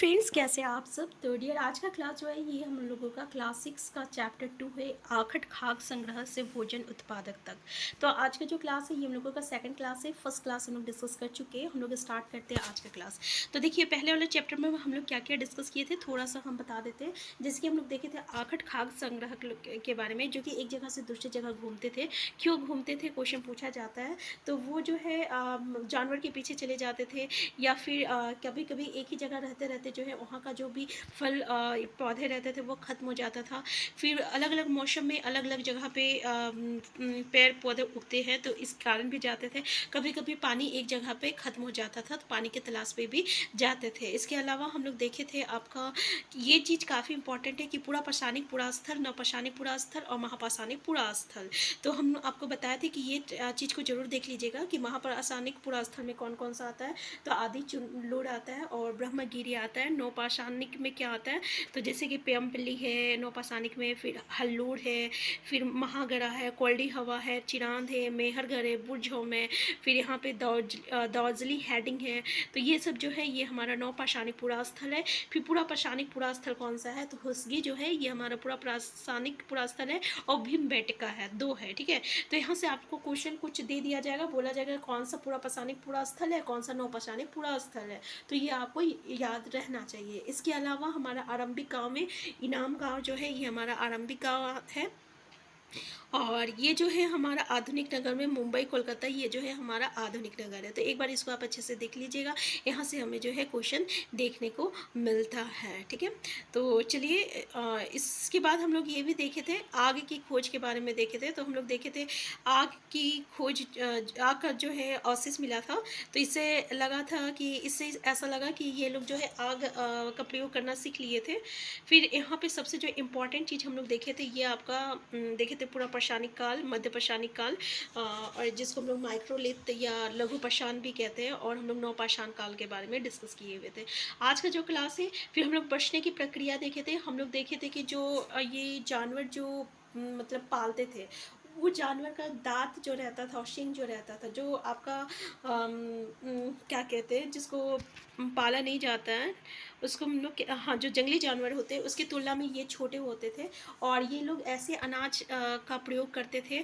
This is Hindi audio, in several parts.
फ्रेंड्स, कैसे हैं आप सब। तो डियर, आज का क्लास जो है ये हम लोगों का क्लास 6 का चैप्टर 2 है, आखट खाद्य संग्रह से भोजन उत्पादक तक। तो आज का जो क्लास है ये हम लोगों का सेकंड क्लास है। फर्स्ट क्लास हम लोग डिस्कस कर चुके हैं। हम लोग स्टार्ट करते हैं आज का क्लास। तो देखिए, पहले वाले चैप्टर में हम लोग क्या क्या डिस्कस किए थे थोड़ा सा हम बता देते हैं। जैसे कि हम लोग देखे थे आखट खाद्य संग्रह के बारे में, जो कि एक जगह से दूसरी जगह घूमते थे। क्यों घूमते थे क्वेश्चन पूछा जाता है। तो वो जो है जानवर के पीछे चले जाते थे, या फिर कभी कभी एक ही जगह रहते रहते जो है वहाँ का जो भी फल पौधे रहते थे वो ख़त्म हो जाता था। फिर अलग अलग मौसम में अलग अलग जगह पे पेड़ पौधे उगते हैं, तो इस कारण भी जाते थे। कभी कभी पानी एक जगह पे ख़त्म हो जाता था तो पानी की तलाश पे भी जाते थे। इसके अलावा हम लोग देखे थे आपका ये चीज़ काफ़ी इंपॉर्टेंट है कि पूरा पाषाणिक पूरा स्थल, नवपाषाणिक पूरा स्थल और महापाषाणिक पूरा स्थल। तो हम आपको बताया थे कि ये चीज़ को जरूर देख लीजिएगा कि महापाषाणिक पूरा स्थल में कौन कौन सा आता है। तो आदि चुल्लुड़ आता है और ब्रह्मगिरी आता है। नौपाषाणिक में क्या आता है, तो जैसे कि पेयम्पली है नौपाषाणिक में, फिर हल्लूर है, फिर महागरा है, कोल्डी हवा है, चिरांद है, मेहरगढ़ है, बुरझोम है, फिर यहाँ पे दौजली हेडिंग है। तो ये सब जो है ये हमारा नौपाषाणिक पूरा स्थल है। फिर पूरा पाषाणिक पूरा स्थल कौन सा है, तो हुसगी जो है ये हमारा पूरा पाषाणिक पूरा स्थल है, और भीमबेटका है, दो है। ठीक है, तो यहाँ से आपको क्वेश्चन कुछ दे दिया जाएगा, बोला जाएगा कौन सा पूरा पाषाणिक पूरा स्थल है, कौन सा नौपाषाणिक पूरा स्थल है। तो ये आपको याद रहना चाहिए। इसके अलावा हमारा आरंभिक गांव में इनाम गांव जो है ये हमारा आरंभिक गांव है। और ये जो है हमारा आधुनिक नगर में मुंबई कोलकाता, ये जो है हमारा आधुनिक नगर है। तो एक बार इसको आप अच्छे से देख लीजिएगा, यहाँ से हमें जो है क्वेश्चन देखने को मिलता है। ठीक है, तो चलिए इसके बाद हम लोग ये भी देखे थे आग की खोज के बारे में देखे थे। तो हम लोग देखे थे आग की खोज, आग का जो है अवशेष मिला था। तो इससे लगा था कि इससे ऐसा लगा कि ये लोग जो है आग का प्रयोग करना सीख लिए थे। फिर यहाँ पे सबसे जो इम्पोर्टेंट चीज़ हम लोग देखे थे ये आपका देखे थे पूरा पाषाणिक काल, मध्य पाषाणिक काल, और जिसको हम लोग माइक्रोलिथ या लघु पाषाण भी कहते हैं, और हम लोग नवपाषाण काल के बारे में डिस्कस किए हुए थे। आज का जो क्लास है फिर हम लोग बचने की प्रक्रिया देखे थे। हम लोग देखे थे कि जो ये जानवर जो मतलब पालते थे, वो जानवर का दांत जो रहता था और शिंग जो रहता था, जो आपका क्या कहते हैं जिसको पाला नहीं जाता है उसको हम लोग, हाँ, जो जंगली जानवर होते हैं उसकी तुलना में ये छोटे होते थे। और ये लोग ऐसे अनाज का प्रयोग करते थे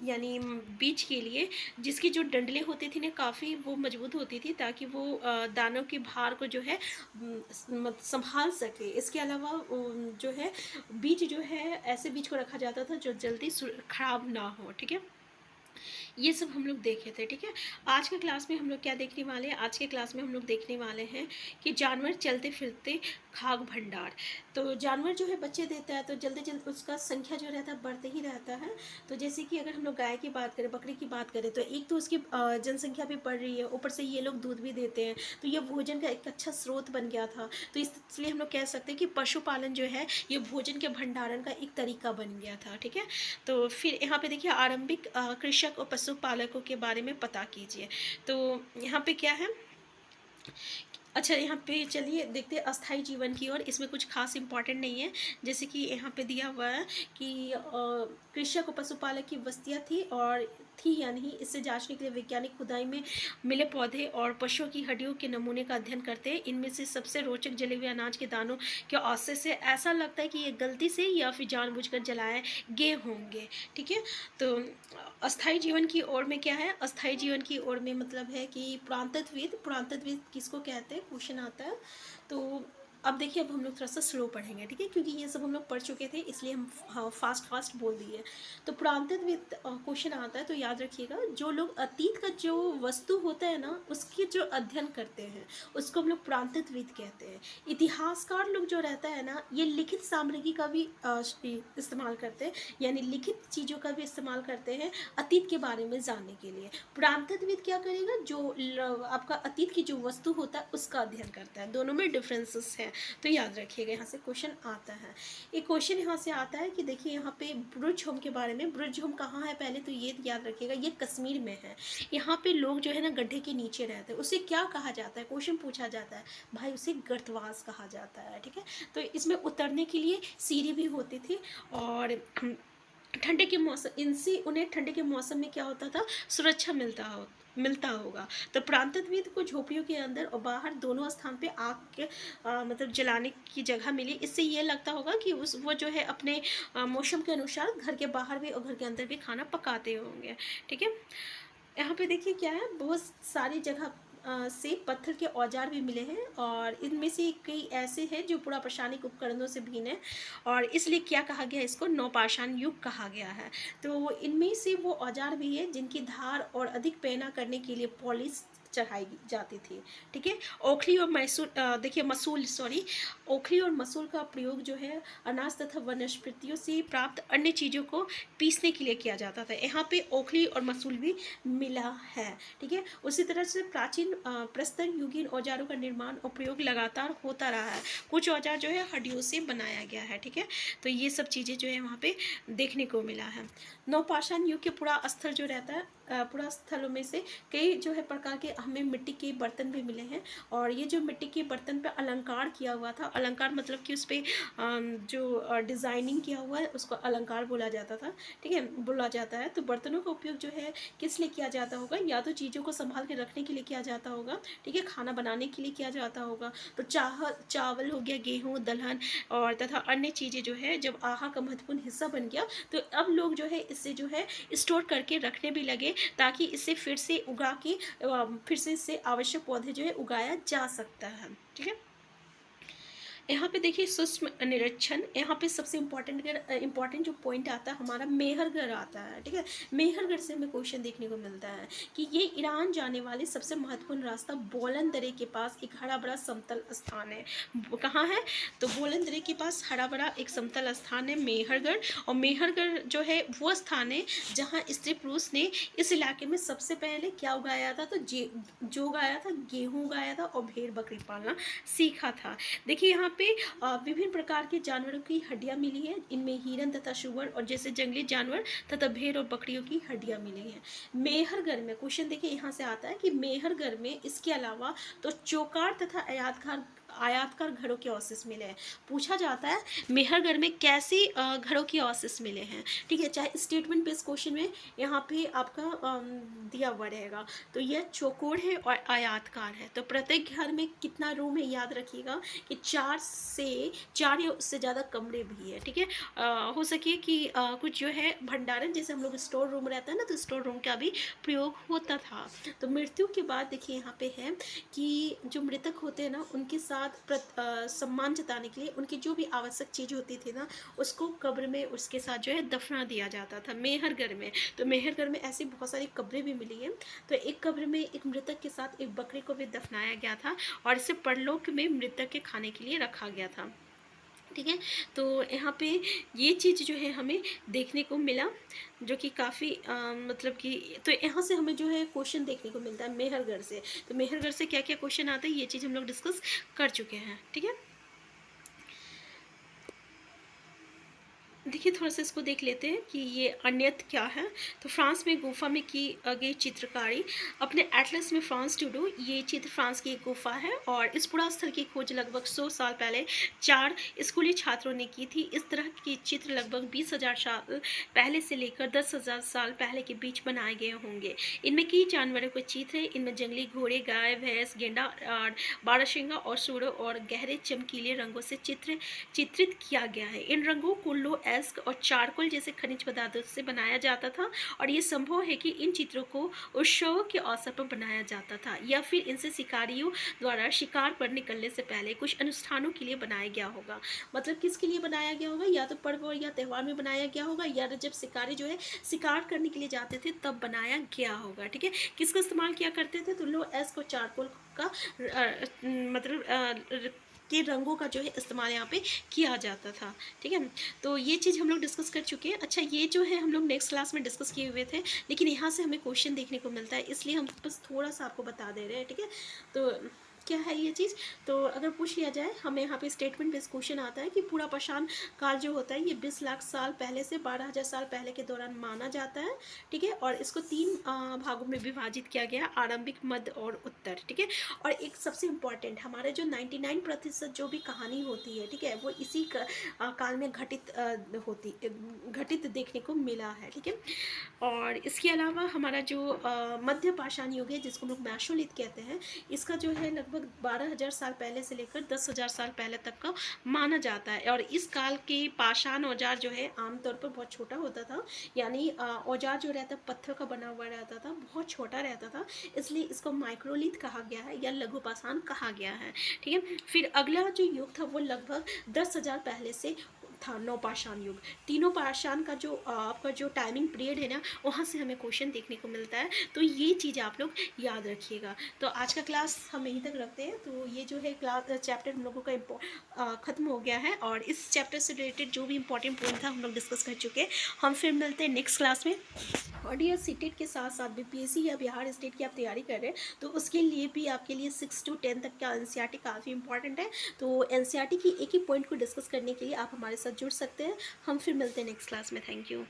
यानी बीज के लिए, जिसकी जो डंडलें होती थी ना काफ़ी वो मजबूत होती थी, ताकि वो दानों के भार को जो है संभाल सके। इसके अलावा जो है बीज जो है ऐसे बीज को रखा जाता था जो जल्दी खराब ना हो। ठीक है, ये सब हम लोग देखे थे। ठीक है, आज के क्लास में हम लोग क्या देखने वाले हैं, आज के क्लास में हम लोग देखने वाले हैं कि जानवर चलते फिरते खाद्य भंडार। तो जानवर जो है बच्चे देता है तो जल्दी जल्दी उसका संख्या जो रहता है बढ़ते ही रहता है। तो जैसे कि अगर हम लोग गाय की बात करें, बकरी की बात करें, तो एक तो उसकी जनसंख्या भी बढ़ रही है, ऊपर से ये लोग दूध भी देते हैं, तो ये भोजन का एक अच्छा स्रोत बन गया था। तो इसलिए हम लोग कह सकते हैं कि पशुपालन जो है ये भोजन के भंडारण का एक तरीका बन गया था। ठीक है, तो फिर यहाँ पे देखिए आरंभिक कृषक और पशुपालकों के बारे में पता कीजिए। तो यहाँ पे क्या है, अच्छा यहाँ पे चलिए देखते हैं अस्थाई जीवन की ओर। इसमें कुछ खास इंपॉर्टेंट नहीं है। जैसे कि यहाँ पे दिया हुआ है कि कृषक और पशुपालक की बस्तियाँ थी और थी या नहीं, इससे जांचने के लिए वैज्ञानिक खुदाई में मिले पौधे और पशुओं की हड्डियों के नमूने का अध्ययन करते हैं। इनमें से सबसे रोचक जले हुए अनाज के दानों के औसत से ऐसा लगता है कि ये गलती से या फिर जानबूझकर जलाए गए होंगे। ठीक है, तो अस्थाई जीवन की ओर में क्या है, अस्थाई जीवन की ओर में मतलब है कि पुरातत्वविद, पुरातत्वविद किसको कहते हैं, क्वेश्चन आता है। तो अब देखिए, अब हम लोग थोड़ा सा स्लो पढ़ेंगे। ठीक है, क्योंकि ये सब हम लोग पढ़ चुके थे इसलिए हम फास्ट बोल दिए। तो पुरातत्वविद क्वेश्चन आता है तो याद रखिएगा, जो लोग अतीत का जो वस्तु होता है ना उसकी जो अध्ययन करते हैं उसको हम लोग पुरातत्वविद कहते हैं। इतिहासकार लोग जो रहता है ना ये लिखित सामग्री का भी इस्तेमाल करते हैं, यानी लिखित चीज़ों का भी इस्तेमाल करते हैं अतीत के बारे में जानने के लिए। पुरातत्वविद क्या करेगा, जो आपका अतीत की जो वस्तु होता है उसका अध्ययन करता है। दोनों में डिफरेंसेस हैं, तो याद रखिएगा। यहाँ से क्वेश्चन आता है, एक क्वेश्चन यहाँ से आता है कि देखिए यहाँ पे बुर्ज के बारे में। बुर्ज कहाँ है, पहले तो ये याद रखिएगा ये कश्मीर में है। यहाँ पे लोग जो है ना गड्ढे के नीचे रहते हैं, उसे क्या कहा जाता है, क्वेश्चन पूछा जाता है भाई, उसे गर्तवास कहा जाता है। ठीक है, तो इसमें उतरने के लिए सीढ़ी भी होती थी, और ठंडे के मौसम इनसे उन्हें ठंडे के मौसम में क्या होता था, सुरक्षा मिलता मिलता होगा। तो पुरातत्वविद को झोपड़ियों के अंदर और बाहर दोनों स्थान पे आग के मतलब जलाने की जगह मिली। इससे ये लगता होगा कि उस वो जो है अपने मौसम के अनुसार घर के बाहर भी और घर के अंदर भी खाना पकाते होंगे। ठीक है, यहाँ पे देखिए क्या है, बहुत सारी जगह से पत्थर के औजार भी मिले हैं और इनमें से कई ऐसे हैं जो पूरा प्रशासनिक उपकरणों से भिन्न है और इसलिए क्या कहा गया, इसको नवपाषाण युग कहा गया है। तो इनमें से वो औजार भी है जिनकी धार और अधिक पैना करने के लिए पॉलिश चढ़ाई जाती थी। ठीक है, ओखली और मैसूर देखिए मसूल सॉरी ओखली और मसूल का प्रयोग जो है अनाज तथा वनस्पतियों से प्राप्त अन्य चीज़ों को पीसने के लिए किया जाता था। यहाँ पे ओखली और मसूल भी मिला है। ठीक है, उसी तरह से प्राचीन प्रस्तर युगीन औजारों का निर्माण और प्रयोग लगातार होता रहा है। कुछ औजार जो है हड्डियों से बनाया गया है। ठीक है, तो ये सब चीज़ें जो है वहाँ पे देखने को मिला है। नवपाषाण युग के पुरा स्थल जो रहता है, पुरा स्थलों में से कई जो है प्रकार के हमें मिट्टी के बर्तन भी मिले हैं और ये जो मिट्टी के बर्तन पे अलंकार किया हुआ था, अलंकार मतलब कि उस पर जो डिज़ाइनिंग किया हुआ है उसको अलंकार बोला जाता था। ठीक है, बोला जाता है। तो बर्तनों का उपयोग जो है किस लिए किया जाता होगा, या तो चीज़ों को संभाल के रखने के लिए किया जाता होगा। ठीक है, खाना बनाने के लिए किया जाता होगा। तो चावल हो गया, गेहूँ, दलहन और तथा अन्य चीज़ें जो है जब आहार का महत्वपूर्ण हिस्सा बन गया तो अब लोग जो है इससे जो है स्टोर करके रखने भी लगे ताकि इसे फिर से उगा के फिर से इससे आवश्यक पौधे जो है उगाया जा सकता है। ठीक है, यहाँ पे देखिए सूक्ष्म निरीक्षण, यहाँ पे सबसे इम्पॉर्टेंट जो पॉइंट आता है हमारा मेहरगढ़ आता है। ठीक है, मेहरगढ़ से हमें क्वेश्चन देखने को मिलता है कि ये ईरान जाने वाले सबसे महत्वपूर्ण रास्ता बोलन दरे के पास एक हरा भरा समतल स्थान है। कहाँ है, तो बोलन दरे के पास हरा भरा एक समतल स्थान है मेहरगढ़। और मेहरगढ़ जो है वो स्थान है जहाँ स्त्री पुरुष ने इस इलाके में सबसे पहले क्या उगाया था, तो जो उगाया था गेहूँ उगाया था और भेड़ बकरी पालना सीखा था। देखिए यहाँ पे विभिन्न प्रकार के जानवरों की हड्डियां मिली हैं। इनमें हिरन तथा सुअर और जैसे जंगली जानवर तथा भेड़ और बकरियों की हड्डियां मिली हैं। मेहरगढ़ में क्वेश्चन देखिए यहाँ से आता है कि मेहरगढ़ में इसके अलावा तो चौकार तथा आयातकार घरों के अवशेष मिले हैं। पूछा जाता है मेहरगढ़ में कैसी घरों के अवशेष मिले हैं। ठीक है, चाहे स्टेटमेंट बेस्ड क्वेश्चन में यहाँ पे आपका दिया हुआ रहेगा। तो यह चौकोर है और आयातकार है। तो प्रत्येक घर में कितना रूम है याद रखिएगा कि 4 या उससे ज़्यादा कमरे भी है। ठीक है, हो सके कि कुछ जो है भंडारण जैसे हम लोग स्टोर रूम रहता है ना, तो स्टोर रूम का भी प्रयोग होता था। तो मृत्यु के बाद देखिए यहाँ पे है कि जो मृतक होते हैं ना उनके साथ सम्मान जताने के लिए उनकी जो भी आवश्यक चीज़ होती थी ना उसको कब्र में उसके साथ जो है दफना दिया जाता था मेहरगढ़ में। तो मेहरगढ़ में ऐसी बहुत सारी कब्रें भी मिली हैं। तो एक कब्र में एक मृतक के साथ एक बकरी को भी दफनाया गया था और इसे परलोक में मृतक के खाने के लिए रखा गया था। ठीक है, तो यहाँ पे ये चीज़ जो है हमें देखने को मिला जो कि काफ़ी मतलब कि तो यहाँ से हमें जो है क्वेश्चन देखने को मिलता है मेहरगढ़ से। तो मेहरगढ़ से क्या क्या क्वेश्चन आते हैं ये चीज़ हम लोग डिस्कस कर चुके हैं। ठीक है, देखिए थोड़ा सा इसको देख लेते हैं कि ये अन्यत क्या है। तो फ्रांस में गुफा में की गई चित्रकारी। अपने एटलस में फ्रांस टूडू, ये चित्र फ्रांस की एक गुफा है और इस पुरा स्थल की खोज लगभग 100 साल पहले 4 स्कूली छात्रों ने की थी। इस तरह के चित्र लगभग 20,000 साल पहले से लेकर 10,000 साल पहले के बीच बनाए गए होंगे। इनमें कई जानवरों के चित्र हैं। इनमें जंगली घोड़े, गाय, भैंस, गेंडा और बारहसिंगा और सूरों और गहरे चमकीले रंगों से चित्रित किया गया है। इन रंगों को लो एस्क और चारकोल जैसे खनिज पदार्थों से बनाया जाता था और ये संभव है कि इन चित्रों को उत्सव के अवसर पर बनाया जाता था या फिर इनसे शिकारियों द्वारा शिकार पर निकलने से पहले कुछ अनुष्ठानों के लिए बनाया गया होगा। मतलब किसके लिए बनाया गया होगा, या तो पर्व या त्यौहार में बनाया गया होगा या जब शिकारी जो है शिकार करने के लिए जाते थे तब बनाया गया होगा। ठीक है, किसका इस्तेमाल किया करते थे, तो लो एस्क और चारकोल का मतलब के रंगों का जो है इस्तेमाल यहाँ पे किया जाता था। ठीक है, तो ये चीज़ हम लोग डिस्कस कर चुके हैं। अच्छा, ये जो है हम लोग नेक्स्ट क्लास में डिस्कस किए हुए थे लेकिन यहाँ से हमें क्वेश्चन देखने को मिलता है इसलिए हम बस थोड़ा सा आपको बता दे रहे हैं। ठीक है, तो क्या है ये चीज़। तो अगर पूछ लिया जाए, हमें यहाँ पे स्टेटमेंट बेस्ड क्वेश्चन आता है कि पूरा पाषाण काल जो होता है ये 20 लाख साल पहले से 12,000 साल पहले के दौरान माना जाता है, ठीक है। और इसको 3 भागों में विभाजित किया गया, आरंभिक, मध्य और उत्तर, ठीक है। और एक सबसे इम्पॉर्टेंट, हमारे जो 99% जो भी कहानी होती है, ठीक है, वो इसी काल में घटित देखने को मिला है, ठीक है। और इसके अलावा हमारा जो मध्य पाषाण युग है, जिसको लोग मैशोलिथ कहते हैं, इसका जो है लगभग 12,000 साल पहले से लेकर 10,000 साल पहले तक का माना जाता है। और इस काल के पाषाण औजार जो है आमतौर पर बहुत छोटा होता था, यानी औजार जो रहता पत्थर का बना हुआ रहता था, बहुत छोटा रहता था, इसलिए इसको माइक्रोलिथ कहा गया है या लघु पाषाण कहा गया है, ठीक है। फिर अगला जो युग था वो लगभग 10,000 पहले से था, नवपाषाण युग। तीनों पाषाण का जो आपका जो टाइमिंग पीरियड है ना, वहाँ से हमें क्वेश्चन देखने को मिलता है। तो ये चीज़ आप लोग याद रखिएगा। तो आज का क्लास हम यहीं तक रखते हैं। तो ये जो है क्लास चैप्टर हम लोगों का ख़त्म हो गया है, और इस चैप्टर से रिलेटेड जो भी इंपॉर्टेंट पॉइंट था हम लोग डिस्कस कर चुके हैं। हम फिर मिलते हैं नेक्स्ट क्लास में। और ये सीटेट के साथ साथ बीपीएससी या बिहार स्टेट की आप तैयारी कर रहे हैं, तो उसके लिए भी आपके लिए 6 to 10 तक का एनसीईआरटी काफ़ी इंपॉर्टेंट है। तो एनसीईआरटी की एक ही पॉइंट को डिस्कस करने के लिए आप हमारे साथ जुड़ सकते हैं। हम फिर मिलते हैं नेक्स्ट क्लास में। Thank you.